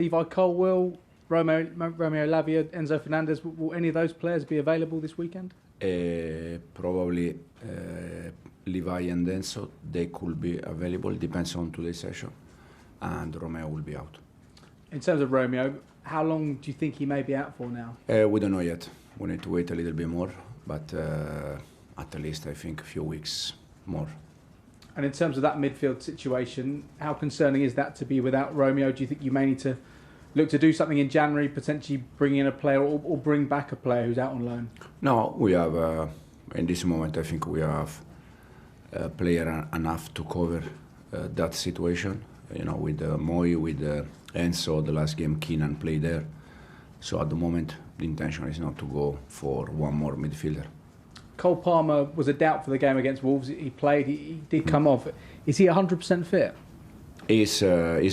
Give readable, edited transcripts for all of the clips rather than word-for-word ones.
Levi Colwill, Romeo Lavia, Enzo Fernandez. Will any of those players be available this weekend? Probably Levi and Enzo, they could be available, depends on today's session, and Romeo will be out. In terms of Romeo, how long do you think he may be out for now? We don't know yet. We need to wait a little bit more, but at least I think a few weeks more. And in terms of that midfield situation, how concerning is that to be without Romeo? Do you think you may need to look to do something in January, potentially bring in a player or bring back a player who's out on loan? No, we have, in this moment, I think we have a player enough to cover that situation. You know, with Moy, with Enzo, the last game, Keenan played there. So at the moment, the intention is not to go for one more midfielder. Cole Palmer was a doubt for the game against Wolves. He played, he did come off. Is he 100% fit? He's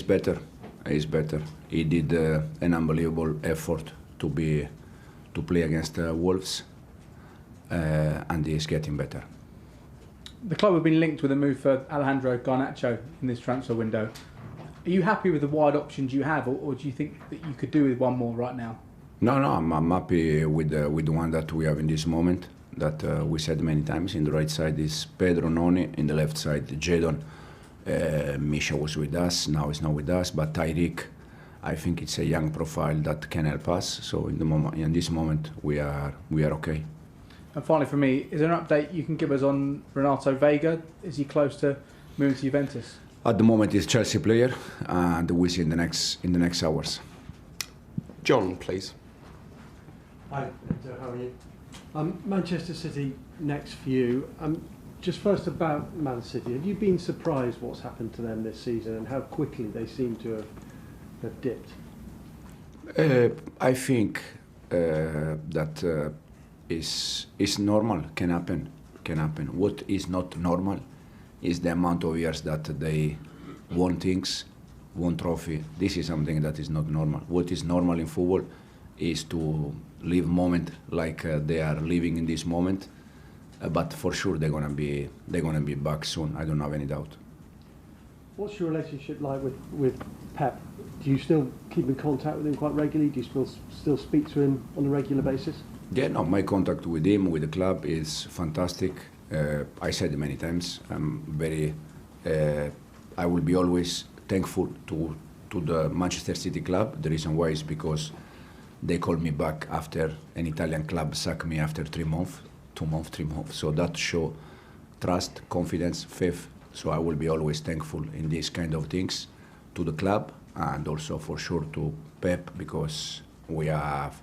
better. He's better. He did an unbelievable effort to play against Wolves, and he's getting better. The club have been linked with a move for Alejandro Garnacho in this transfer window. Are you happy with the wide options you have, or do you think that you could do with one more right now? No, I'm happy with the one that we have in this moment. That we said many times. In the right side is Pedro Noni, in the left side Jadon. Misha was with us, now he's not with us, but Tyreek, I think it's a young profile that can help us. So in this moment, we are okay. And finally, for me, is there an update you can give us on Renato Vega? Is he close to moving to Juventus? At the moment, he's a Chelsea player, and we'll see in the next hours. John, please. Hi, Enzo, how are you? Manchester City next for you. Just first about Man City, have you been surprised what's happened to them this season and how quickly they seem to have dipped? I think that is normal, can happen. What is not normal is the amount of years that they won things, won trophy. This is something that is not normal. What is normal in football is to live moment like they are living in this moment. But for sure they're gonna be back soon. I don't have any doubt. What's your relationship like with Pep? Do you still keep in contact with him quite regularly? Do you still speak to him on a regular basis? Yeah, no, my contact with him, with the club, is fantastic. I said it many times. I'm very. I will be always thankful to the Manchester City club. The reason why is because they called me back after an Italian club sacked me after 3 months. 2 months, 3 months. So that show trust, confidence, faith. So I will be always thankful in these kind of things to the club and also for sure to Pep, because we have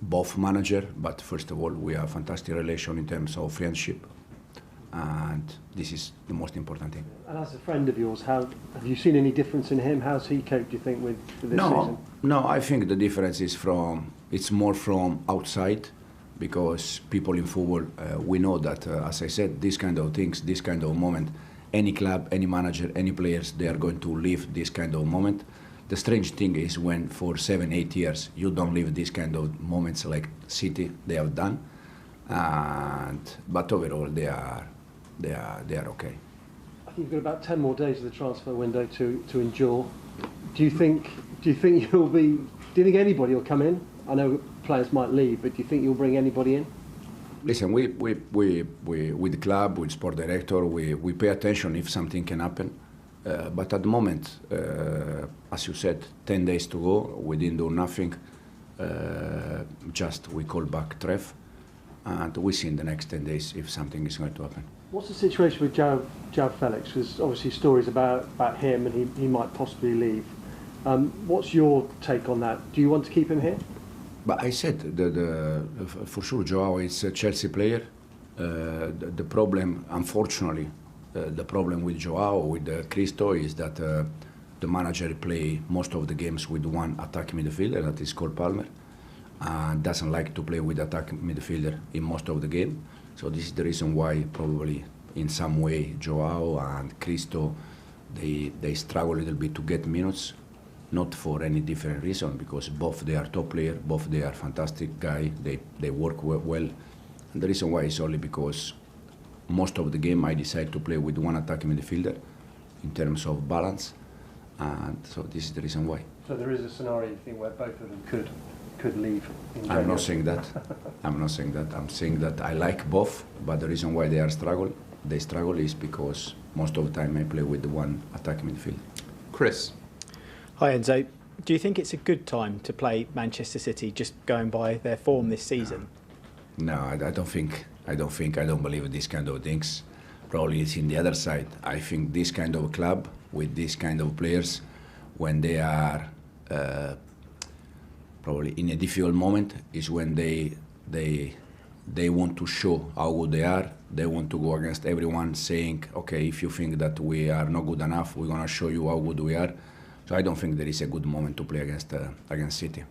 both manager, but first of all we have fantastic relation in terms of friendship, and this is the most important thing. And as a friend of yours, have you seen any difference in him? How's he coped, do you think, with this season? No, I think the difference is it's more from outside, because people in football, we know that, as I said, these kind of things, this kind of moment, any club, any manager, any players, they are going to live this kind of moment. The strange thing is when for 7-8 years you don't live this kind of moments like City they have done, but overall they are okay. I think you've got about 10 more days of the transfer window to endure. Do you think anybody will come in? I know players might leave, but do you think you'll bring anybody in? Listen, we with the club, with sport director, we pay attention if something can happen. But at the moment, as you said, 10 days to go, we didn't do nothing. Just we call back Trev, and we see in the next 10 days if something is going to happen. What's the situation with João Felix? There's obviously stories about him, and he might possibly leave. What's your take on that? Do you want to keep him here? But I said, for sure, João is a Chelsea player. The problem, unfortunately, the problem with João, with Cristo, is that the manager play most of the games with one attacking midfielder, that is called Palmer, and doesn't like to play with attacking midfielder in most of the game. So this is the reason why probably in some way João and Cristo, they struggle a little bit to get minutes. Not for any different reason, because both they are top player, both they are fantastic guy, they work well. And the reason why is only because most of the game I decide to play with one attacking midfielder in terms of balance, and so this is the reason why. So there is a scenario you think where both of them could leave in January? I'm not saying that. I'm not saying that. I'm saying that I like both, but the reason why they struggle is because most of the time I play with the one attacking midfield. Chris. Hi Enzo. Do you think it's a good time to play Manchester City, just going by their form this season? No, I don't think. I don't believe in these kind of things. Probably it's in the other side. I think this kind of club with this kind of players, when they are probably in a difficult moment, is when they want to show how good they are. They want to go against everyone, saying, "Okay, if you think that we are not good enough, we're gonna show you how good we are." So I don't think there is a good moment to play against City.